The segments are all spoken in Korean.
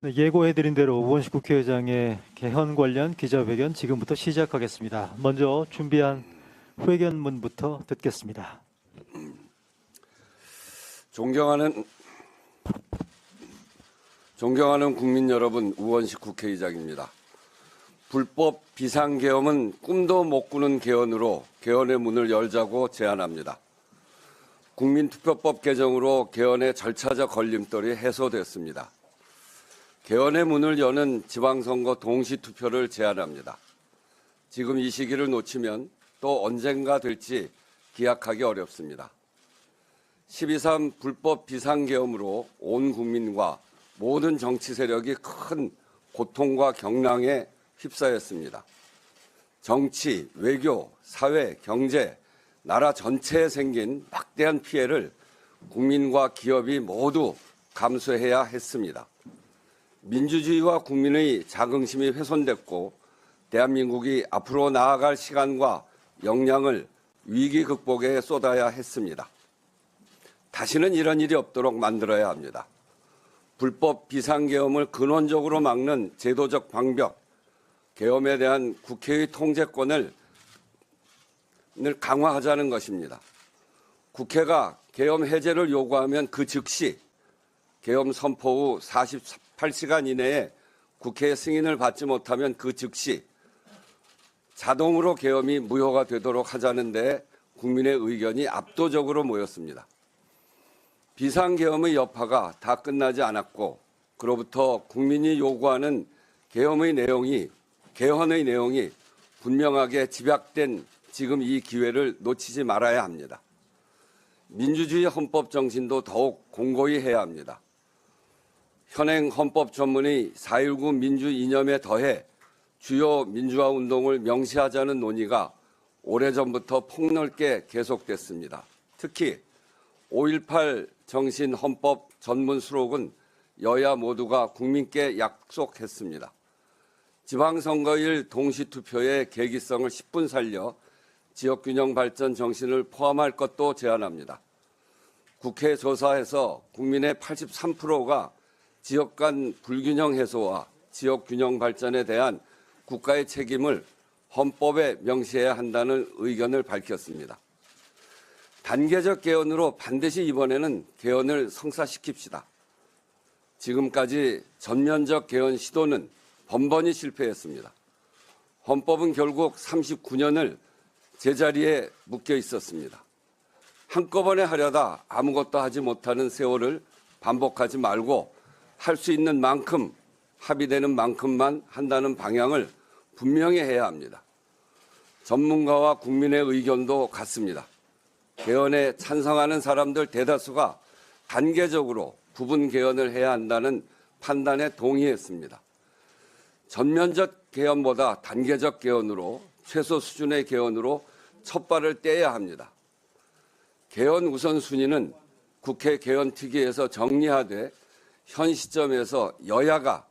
네, 예고해드린 대로 우원식 국회의장의 개헌 관련 기자회견 지금부터 시작하겠습니다. 먼저 준비한 회견문부터 듣겠습니다. 존경하는 국민 여러분, 우원식 국회의장입니다. 불법 비상계엄은 꿈도 못 꾸는 개헌으로 개헌의 문을 열자고 제안합니다. 국민투표법 개정으로 개헌의 절차적 걸림돌이 해소됐습니다. 개헌의 문을 여는 지방선거 동시투표를 제안합니다. 지금 이 시기를 놓치면 또 언젠가 될지 기약하기 어렵습니다. 12.3 불법 비상계엄으로 온 국민과 모든 정치 세력이 큰 고통과 경랑에 휩싸였습니다. 정치, 외교, 사회, 경제, 나라 전체에 생긴 막대한 피해를 국민과 기업이 모두 감수해야 했습니다. 민주주의와 국민의 자긍심이 훼손됐고 대한민국이 앞으로 나아갈 시간과 역량을 위기 극복에 쏟아야 했습니다. 다시는 이런 일이 없도록 만들어야 합니다. 불법 비상계엄을 근원적으로 막는 제도적 방벽, 계엄에 대한 국회의 통제권을 강화하자는 것입니다. 국회가 계엄 해제를 요구하면 그 즉시 계엄 선포 후 48시간 이내에 국회의 승인을 받지 못하면 그 즉시 자동으로 계엄이 무효가 되도록 하자는 데 국민의 의견이 압도적으로 모였습니다. 비상계엄의 여파가 다 끝나지 않았고 그로부터 국민이 요구하는 개헌의 내용이 분명하게 집약된 지금 이 기회를 놓치지 말아야 합니다. 민주주의 헌법 정신도 더욱 공고히 해야 합니다. 현행 헌법 전문의 4.19 민주 이념에 더해 주요 민주화 운동을 명시하자는 논의가 오래전부터 폭넓게 계속됐습니다. 특히 5.18 정신 헌법 전문 수록은 여야 모두가 국민께 약속했습니다. 지방선거일 동시투표의 계기성을 10분 살려 지역균형 발전 정신을 포함할 것도 제안합니다. 국회 조사에서 국민의 83%가 지역 간 불균형 해소와 지역 균형 발전에 대한 국가의 책임을 헌법에 명시해야 한다는 의견을 밝혔습니다. 단계적 개헌으로 반드시 이번에는 개헌을 성사시킵시다. 지금까지 전면적 개헌 시도는 번번이 실패했습니다. 헌법은 결국 39년을 제자리에 묶여 있었습니다. 한꺼번에 하려다 아무것도 하지 못하는 세월을 반복하지 말고 할 수 있는 만큼 합의되는 만큼만 한다는 방향을 분명히 해야 합니다. 전문가와 국민의 의견도 같습니다. 개헌에 찬성하는 사람들 대다수가 단계적으로 부분 개헌을 해야 한다는 판단에 동의했습니다. 전면적 개헌보다 단계적 개헌으로 최소 수준의 개헌으로 첫 발을 떼야 합니다. 개헌 우선순위는 국회 개헌특위에서 정리하되 현 시점에서 여야가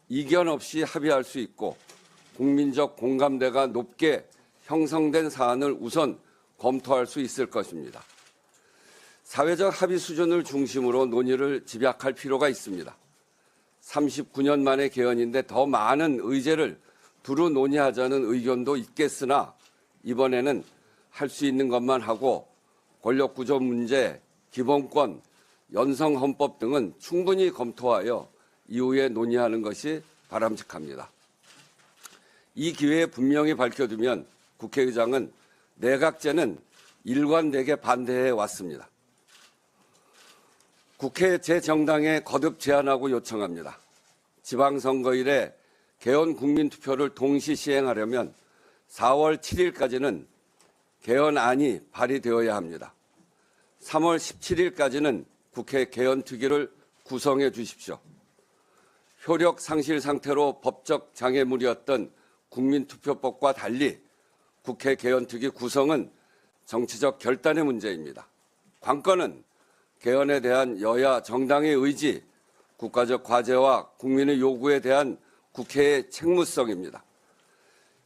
이견 없이 합의할 수 있고 국민적 공감대가 높게 형성된 사안을 우선 검토할 수 있을 것입니다. 사회적 합의 수준을 중심으로 논의를 집약할 필요가 있습니다. 39년 만의 개헌인데 더 많은 의제를 두루 논의하자는 의견도 있겠으나 이번에는 할 수 있는 것만 하고 권력구조 문제, 기본권, 연성헌법 등은 충분히 검토하여 이후에 논의하는 것이 바람직합니다. 이 기회에 분명히 밝혀두면 국회의장은 내각제는 일관되게 반대해 왔습니다. 국회 제 정당에 거듭 제안하고 요청합니다. 지방선거일에 개헌 국민투표를 동시 시행하려면 4월 7일까지는 개헌안이 발의되어야 합니다. 3월 17일까지는 국회 개헌특위를 구성해 주십시오. 효력 상실 상태로 법적 장애물이었던 국민투표법과 달리 국회 개헌특위 구성은 정치적 결단의 문제입니다. 관건은 개헌에 대한 여야 정당의 의지, 국가적 과제와 국민의 요구에 대한 국회의 책무성입니다.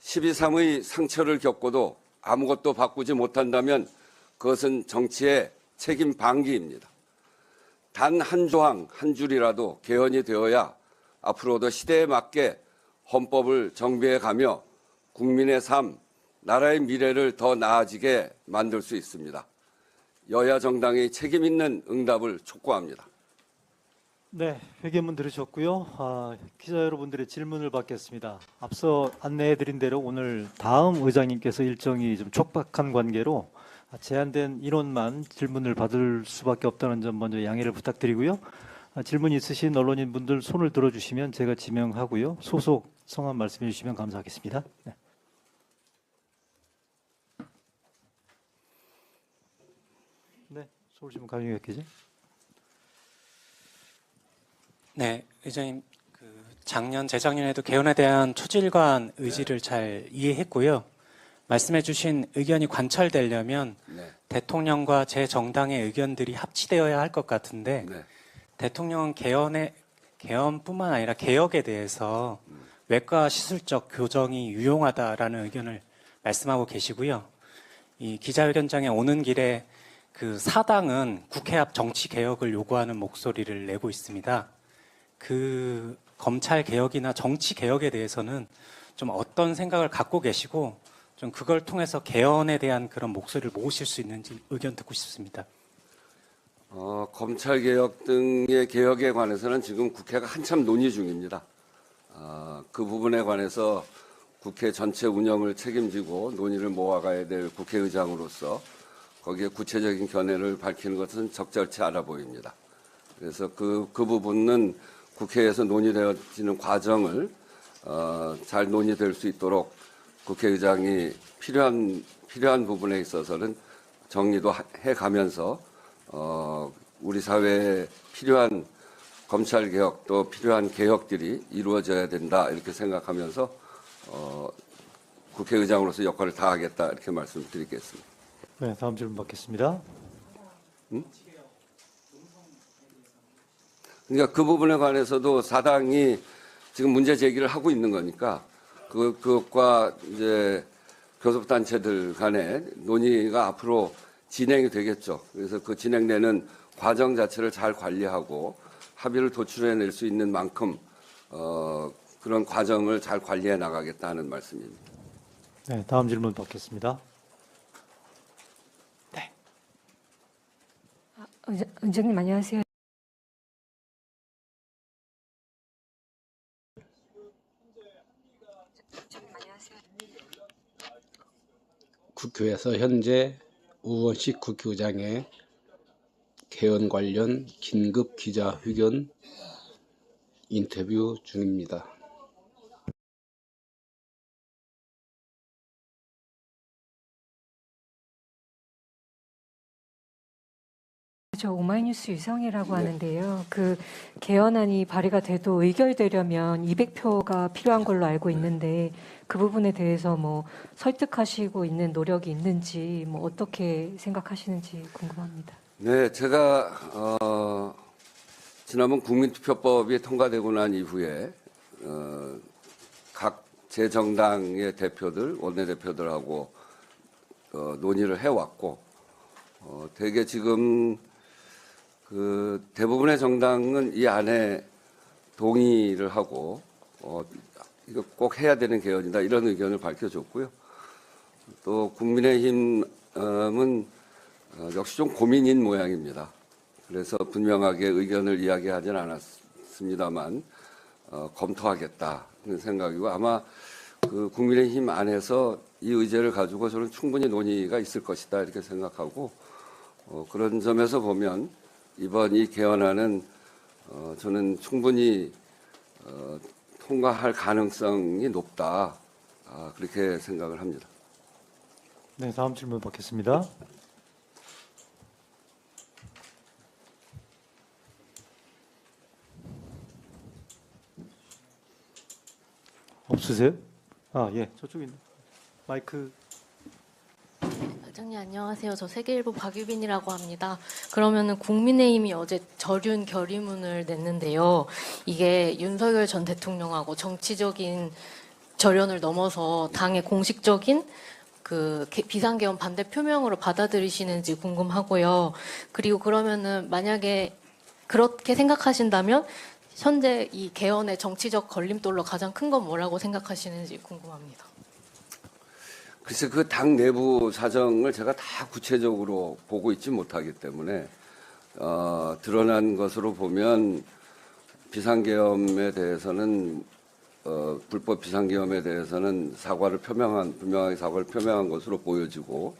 12.3의 상처를 겪고도 아무것도 바꾸지 못한다면 그것은 정치의 책임 방기입니다. 단 한 조항, 한 줄이라도 개헌이 되어야 앞으로도 시대에 맞게 헌법을 정비해 가며 국민의 삶, 나라의 미래를 더 나아지게 만들 수 있습니다. 여야 정당의 책임 있는 응답을 촉구합니다. 네, 회견문 들으셨고요. 기자 여러분들의 질문을 받겠습니다. 앞서 안내해드린 대로 오늘 다음 의장님께서 일정이 좀 촉박한 관계로 제한된 인원만 질문을 받을 수밖에 없다는 점 먼저 양해를 부탁드리고요. 질문 있으신 언론인분들 손을 들어주시면 제가 지명하고요. 소속 성함 말씀해 주시면 감사하겠습니다. 네. 네, 서울신문 강용혁 기자. 네, 의장님, 작년, 재작년에도 개헌에 대한 초질관 의지를 잘 이해했고요. 말씀해주신 의견이 관철되려면 네. 대통령과 제 정당의 의견들이 합치되어야 할 것 같은데 네. 대통령은 개헌뿐만 아니라 개혁에 대해서 외과 시술적 교정이 유용하다라는 의견을 말씀하고 계시고요. 이 기자회견장에 오는 길에 그 사당은 국회 앞 정치 개혁을 요구하는 목소리를 내고 있습니다. 그 검찰 개혁이나 정치 개혁에 대해서는 좀 어떤 생각을 갖고 계시고 좀 그걸 통해서 개헌에 대한 그런 목소리를 모으실 수 있는지 의견 듣고 싶습니다. 검찰 개혁 등의 개혁에 관해서는 지금 국회가 한참 논의 중입니다. 그 부분에 관해서 국회 전체 운영을 책임지고 논의를 모아가야 될 국회의장으로서 거기에 구체적인 견해를 밝히는 것은 적절치 않아 보입니다. 그래서 그 부분은 국회에서 논의되어지는 과정을 잘 논의될 수 있도록 국회의장이 필요한 부분에 있어서는 정리도 해가면서 우리 사회에 필요한 검찰 개혁 또 필요한 개혁들이 이루어져야 된다 이렇게 생각하면서 국회의장으로서 역할을 다하겠다 이렇게 말씀드리겠습니다. 네, 다음 질문 받겠습니다. 그러니까 그 부분에 관해서도 사당이 지금 문제 제기를 하고 있는 거니까 그것과 이제 교섭단체들 간의 논의가 앞으로 진행이 되겠죠. 그래서 그 진행되는 과정 자체를 잘 관리하고 합의를 도출해낼 수 있는 만큼 그런 과정을 잘 관리해 나가겠다는 말씀입니다. 네, 다음 질문 받겠습니다. 의장님 안녕하세요. 국회에서 현재 우원식 국회의장의 개헌 관련 긴급 기자회견 인터뷰 중입니다. 저 오마이뉴스 유성이라고 하는데요. 그 개헌안이 발의가 돼도 의결되려면 200표가 필요한 걸로 알고 있는데 그 부분에 대해서 뭐 설득하시고 있는 노력이 있는지 뭐 어떻게 생각하시는지 궁금합니다. 네, 제가 지난번 국민투표법이 통과되고 난 이후에 각 제 정당의 대표들, 원내대표들하고 논의를 해왔고 대개 지금 그 대부분의 정당은 이 안에 동의를 하고 이거 꼭 해야 되는 개헌이다 이런 의견을 밝혀줬고요. 또 국민의힘은 역시 좀 고민인 모양입니다. 그래서 분명하게 의견을 이야기하지는 않았습니다만 검토하겠다는 생각이고 아마 그 국민의힘 안에서 이 의제를 가지고 저는 충분히 논의가 있을 것이다 이렇게 생각하고 그런 점에서 보면 이번 이 개헌안은 저는 충분히 통과할 가능성이 높다 그렇게 생각을 합니다. 네, 다음 질문 받겠습니다. 없으세요? 예, 저쪽에 있네. 마이크. 회장님 안녕하세요. 저 세계일보 박유빈이라고 합니다. 그러면은 국민의힘이 어제 절윤 결의문을 냈는데요. 이게 윤석열 전 대통령하고 정치적인 절연을 넘어서 당의 공식적인 그 비상개헌 반대 표명으로 받아들이시는지 궁금하고요. 그리고 그러면은 만약에 그렇게 생각하신다면 현재 이 개헌의 정치적 걸림돌로 가장 큰 건 뭐라고 생각하시는지 궁금합니다. 글쎄 그 당 내부 사정을 제가 다 구체적으로 보고 있지 못하기 때문에 드러난 것으로 보면 비상계엄에 대해서는 불법 비상계엄에 대해서는 분명하게 사과를 표명한 것으로 보여지고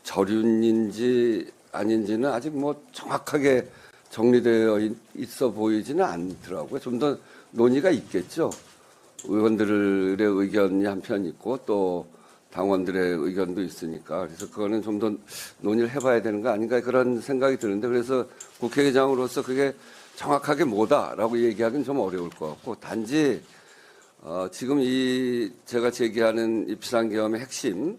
절윤인지 아닌지는 아직 뭐 정확하게 정리되어 있어 보이지는 않더라고요. 좀 더 논의가 있겠죠. 의원들의 의견이 한편 있고 또 당원들의 의견도 있으니까 그래서 그거는 좀 더 논의를 해봐야 되는 거 아닌가 그런 생각이 드는데 그래서 국회의장으로서 그게 정확하게 뭐다라고 얘기하기는 좀 어려울 것 같고 단지 지금 제가 제기하는 이 비상계엄의 핵심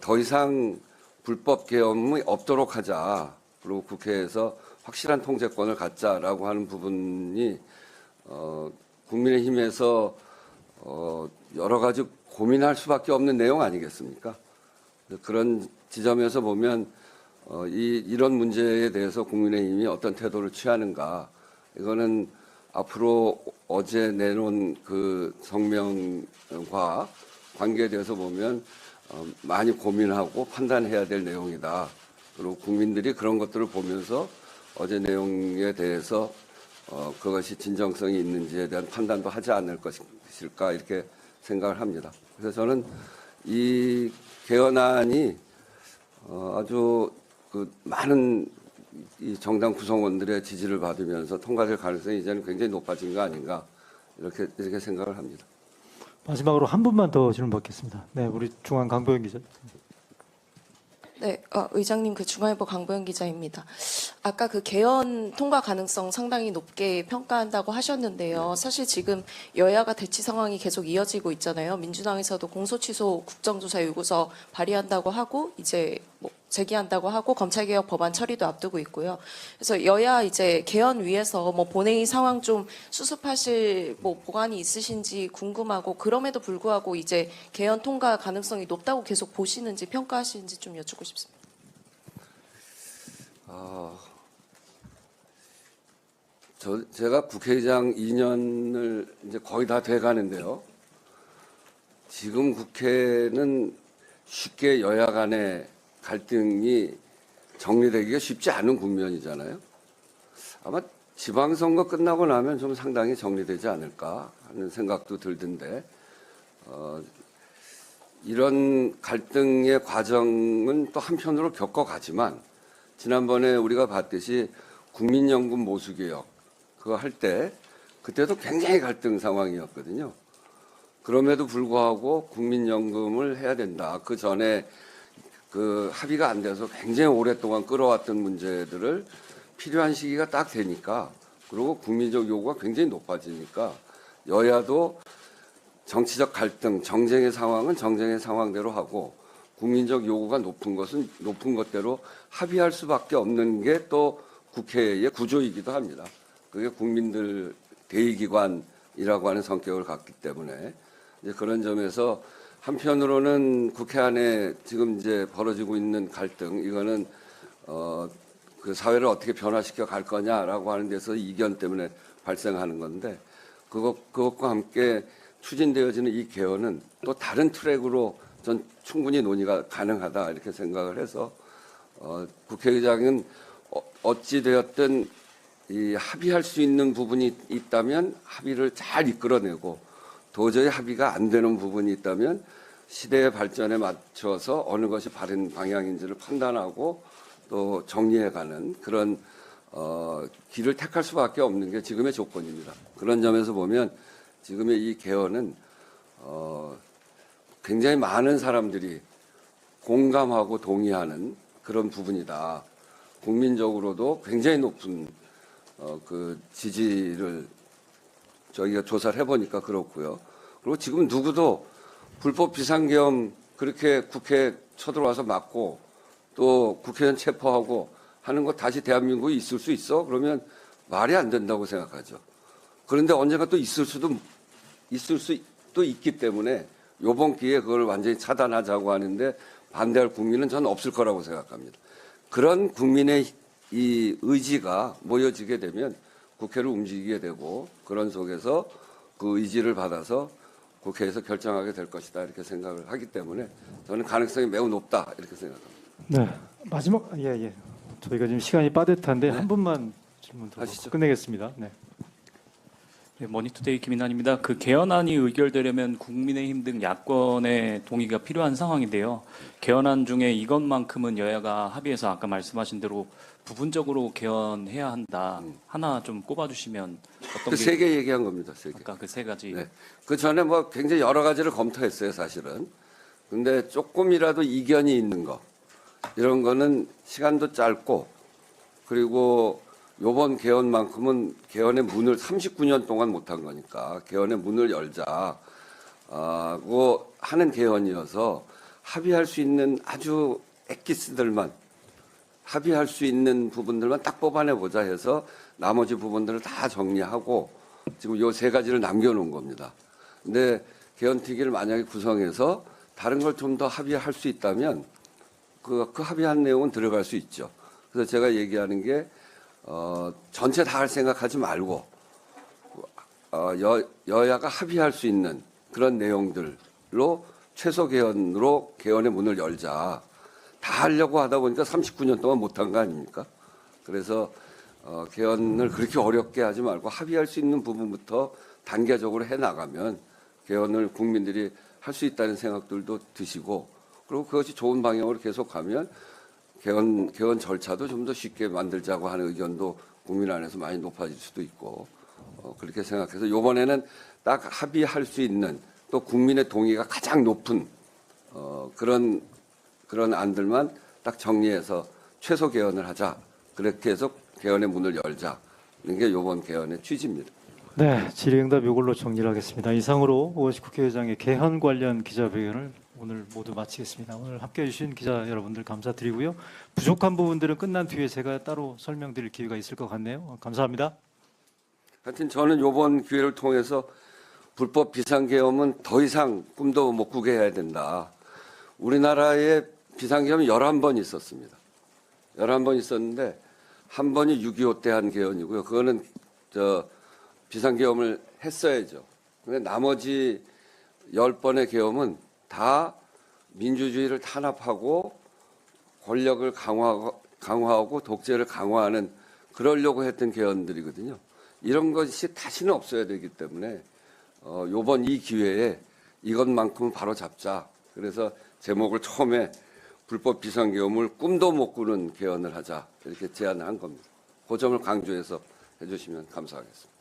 더 이상 불법 계엄이 없도록 하자 그리고 국회에서 확실한 통제권을 갖자라고 하는 부분이 국민의힘에서 여러 가지 고민할 수밖에 없는 내용 아니겠습니까? 그런 지점에서 보면 이런 문제에 대해서 국민의힘이 어떤 태도를 취하는가 이거는 앞으로 어제 내놓은 그 성명과 관계에 대해서 보면 많이 고민하고 판단해야 될 내용이다. 그리고 국민들이 그런 것들을 보면서 어제 내용에 대해서 그것이 진정성이 있는지에 대한 판단도 하지 않을 것일까 이렇게 생각을 합니다. 그래서 저는 이 개헌안이 아주 그 많은 이 정당 구성원들의 지지를 받으면서 통과될 가능성이 이제는 굉장히 높아진 거 아닌가 이렇게 생각을 합니다. 마지막으로 한 분만 더 질문 받겠습니다. 네, 우리 중앙 강보영 기자. 네, 의장님 그 중앙일보 강보영 기자입니다. 아까 그 개헌 통과 가능성 상당히 높게 평가한다고 하셨는데요. 사실 지금 여야가 대치 상황이 계속 이어지고 있잖아요. 민주당에서도 공소취소 국정조사 요구서 발의한다고 하고 이제 뭐 제기한다고 하고 검찰개혁 법안 처리도 앞두고 있고요. 그래서 여야 이제 개헌 위해서 뭐 본회의 상황 좀 수습하실 뭐 보관이 있으신지 궁금하고 그럼에도 불구하고 이제 개헌 통과 가능성이 높다고 계속 보시는지 평가하시는지 좀 여쭙고 싶습니다. 제가 국회의장 2년을 이제 거의 다 돼가는데요. 지금 국회는 쉽게 여야 간의 갈등이 정리되기가 쉽지 않은 국면이잖아요. 아마 지방선거 끝나고 나면 좀 상당히 정리되지 않을까 하는 생각도 들던데 이런 갈등의 과정은 또 한편으로 겪어가지만 지난번에 우리가 봤듯이 국민연금 모수개혁 그거 할 때 그때도 굉장히 갈등 상황이었거든요. 그럼에도 불구하고 국민연금을 해야 된다. 그 전에 그 합의가 안 돼서 굉장히 오랫동안 끌어왔던 문제들을 필요한 시기가 딱 되니까 그리고 국민적 요구가 굉장히 높아지니까 여야도 정치적 갈등, 정쟁의 상황은 정쟁의 상황대로 하고 국민적 요구가 높은 것은 높은 것대로 합의할 수밖에 없는 게 또 국회의 구조이기도 합니다. 그게 국민들 대의기관이라고 하는 성격을 갖기 때문에 이제 그런 점에서 한편으로는 국회 안에 지금 이제 벌어지고 있는 갈등 이거는 그 사회를 어떻게 변화시켜 갈 거냐라고 하는 데서 이견 때문에 발생하는 건데 그것과 함께 추진되어지는 이 개헌은 또 다른 트랙으로 전 충분히 논의가 가능하다 이렇게 생각을 해서 국회의장은 어찌 되었든 이 합의할 수 있는 부분이 있다면 합의를 잘 이끌어내고 도저히 합의가 안 되는 부분이 있다면 시대의 발전에 맞춰서 어느 것이 바른 방향인지를 판단하고 또 정리해가는 그런 길을 택할 수밖에 없는 게 지금의 조건입니다. 그런 점에서 보면 지금의 이 개헌은 굉장히 많은 사람들이 공감하고 동의하는 그런 부분이다. 국민적으로도 굉장히 높은 그 지지를 저희가 조사를 해보니까 그렇고요. 그리고 지금 누구도 불법 비상계엄 그렇게 국회에 쳐들어와서 막고 또 국회의원 체포하고 하는 거 다시 대한민국에 있을 수 있어? 그러면 말이 안 된다고 생각하죠. 그런데 언젠가 또 있을 수도 있기 때문에 이번 기회에 그걸 완전히 차단하자고 하는데 반대할 국민은 저는 없을 거라고 생각합니다. 그런 국민의 이 의지가 모여지게 되면 국회를 움직이게 되고 그런 속에서 그 의지를 받아서 국회에서 결정하게 될 것이다 이렇게 생각을 하기 때문에 저는 가능성이 매우 높다 이렇게 생각합니다. 네, 마지막 예. 저희가 지금 시간이 빠듯한데 한 분만 질문 들어서 하시죠. 끝내겠습니다. 네. 네, 머니투데이 김인환입니다. 그 개헌안이 의결되려면 국민의힘 등 야권의 동의가 필요한 상황인데요. 개헌안 중에 이것만큼은 여야가 합의해서 아까 말씀하신 대로 부분적으로 개헌해야 한다. 하나 좀 꼽아주시면 어떤 그 게 세 개 얘기한 겁니다. 세 개. 아까 그 세 가지. 네. 그 전에 뭐 굉장히 여러 가지를 검토했어요, 사실은. 근데 조금이라도 이견이 있는 거, 이런 거는 시간도 짧고, 그리고 요번 개헌만큼은 개헌의 문을 39년 동안 못한 거니까 개헌의 문을 열자고 하는 개헌이어서 합의할 수 있는 아주 엑기스들만 합의할 수 있는 부분들만 딱 뽑아내보자 해서 나머지 부분들을 다 정리하고 지금 요 세 가지를 남겨놓은 겁니다. 근데 개헌특위를 만약에 구성해서 다른 걸 좀 더 합의할 수 있다면 그 합의한 내용은 들어갈 수 있죠. 그래서 제가 얘기하는 게 전체 다 할 생각하지 말고 여야가 합의할 수 있는 그런 내용들로 최소 개헌으로 개헌의 문을 열자. 다 하려고 하다 보니까 39년 동안 못한 거 아닙니까? 그래서 개헌을 그렇게 어렵게 하지 말고 합의할 수 있는 부분부터 단계적으로 해나가면 개헌을 국민들이 할 수 있다는 생각들도 드시고 그리고 그것이 좋은 방향으로 계속 가면 개헌 절차도 좀 더 쉽게 만들자고 하는 의견도 국민 안에서 많이 높아질 수도 있고 그렇게 생각해서 이번에는 딱 합의할 수 있는 또 국민의 동의가 가장 높은 그런 안들만 딱 정리해서 최소 개헌을 하자. 그렇게 해서 개헌의 문을 열자. 이런 게 이번 개헌의 취지입니다. 네, 질의응답 이걸로 정리를 하겠습니다. 이상으로 오원식 국회의장의 개헌 관련 기자회견을 오늘 모두 마치겠습니다. 오늘 함께해 주신 기자 여러분들 감사드리고요. 부족한 부분들은 끝난 뒤에 제가 따로 설명드릴 기회가 있을 것 같네요. 감사합니다. 하여튼 저는 이번 기회를 통해서 불법 비상계엄은 더 이상 꿈도 못 꾸게 해야 된다. 우리나라에 비상계엄이 11번 있었습니다. 11번 있었는데 한 번이 6.25 때 한 계엄이고요. 그거는 비상계엄을 했어야죠. 근데 나머지 10번의 계엄은 다 민주주의를 탄압하고 권력을 강화하고 독재를 강화하는 그러려고 했던 계엄들이거든요. 이런 것이 다시는 없어야 되기 때문에 이번 이 기회에 이것만큼은 바로 잡자. 그래서 제목을 처음에 불법 비상계엄을 꿈도 못 꾸는 개헌을 하자 이렇게 제안한 겁니다. 그 점을 강조해서 해주시면 감사하겠습니다.